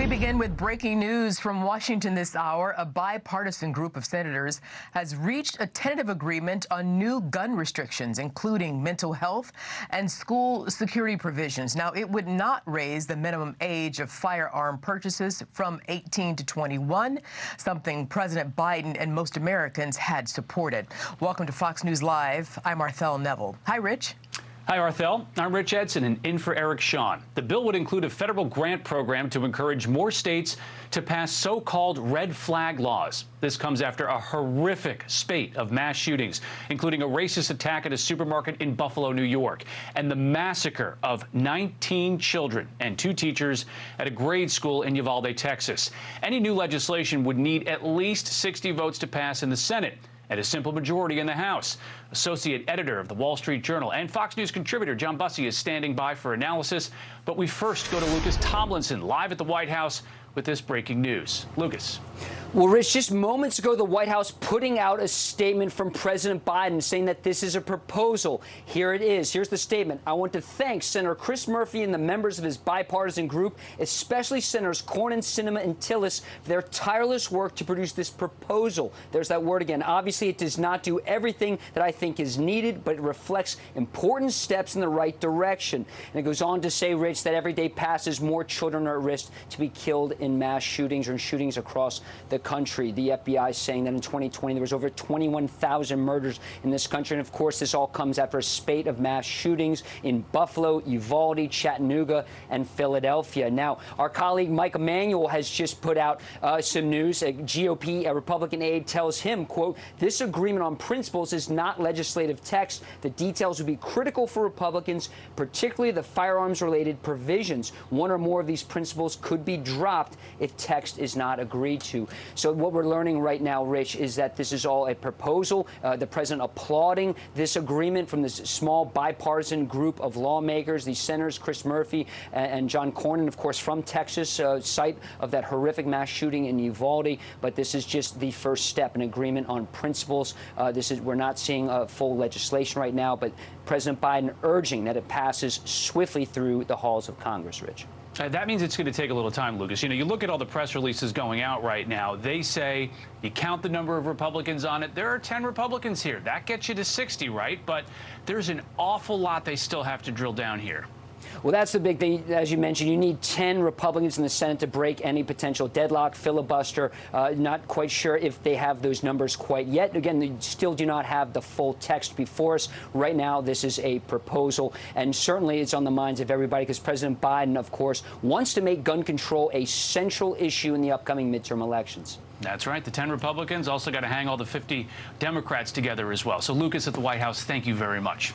We begin with breaking news from Washington this hour. A bipartisan group of senators has reached a tentative agreement on new gun restrictions, including mental health and school security provisions. Now, it would not raise the minimum age of firearm purchases from 18 to 21, something President Biden and most Americans had supported. Welcome to Fox News Live. I'm Arthel Neville. Hi, Rich. Hi, Arthel. I'm Rich Edson, and in for Eric Shawn. The bill would include a federal grant program to encourage more states to pass so-called red flag laws. This comes after a horrific spate of mass shootings, including a racist attack at a supermarket in Buffalo, New York, and the massacre of 19 children and 2 teachers at a grade school in Uvalde, Texas. Any new legislation would need at least 60 votes to pass in the Senate and a simple majority in the House. Associate editor of the Wall Street Journal and Fox News contributor John Bussey is standing by for analysis. But we first go to Lucas Tomlinson, live at the White House, with this breaking news. Lucas. Well, Rich, just moments ago, the White House putting out a statement from President Biden saying that this is a proposal. Here it is. Here's the statement. I want to thank Senator Chris Murphy and the members of his bipartisan group, especially Senators Cornyn, Sinema, and Tillis, for their tireless work to produce this proposal. There's that word again. Obviously, it does not do everything that I think is needed, but it reflects important steps in the right direction. And it goes on to say, Rich, that every day passes, more children are at risk to be killed in mass shootings or in shootings across the country. The FBI is saying that in 2020 there was over 21,000 murders in this country. And of course, this all comes after a spate of mass shootings in Buffalo, Uvalde, Chattanooga, and Philadelphia. Now, our colleague Mike Emanuel has just put out some news. A GOP, a Republican aide, tells him, quote, this agreement on principles is not legislative text. The details would be critical for Republicans, particularly the firearms-related provisions. One or more of these principles could be dropped if text is not agreed to. So what we're learning right now, Rich, is that this is all a proposal. The president applauding this agreement from this small bipartisan group of lawmakers, these senators, Chris Murphy and John Cornyn, of course, from Texas, site of that horrific mass shooting in Uvalde. But this is just the first step, an agreement on principles. We're not seeing full legislation right now, but President Biden urging that it passes swiftly through the halls of Congress, Rich. That means it's going to take a little time, Lucas. You know, you look at all the press releases going out right now. They say you count the number of Republicans on it. There are 10 Republicans here. That gets you to 60, right? But there's an awful lot they still have to drill down here. Well, that's the big thing. As you mentioned, you need 10 Republicans in the Senate to break any potential deadlock, filibuster. Not quite sure if they have those numbers quite yet. Again, they still do not have the full text before us. Right now, this is a proposal, and certainly it's on the minds of everybody because President Biden, of course, wants to make gun control a central issue in the upcoming midterm elections. That's right. The 10 Republicans also got to hang all the 50 Democrats together as well. So, Lucas at the White House, thank you very much.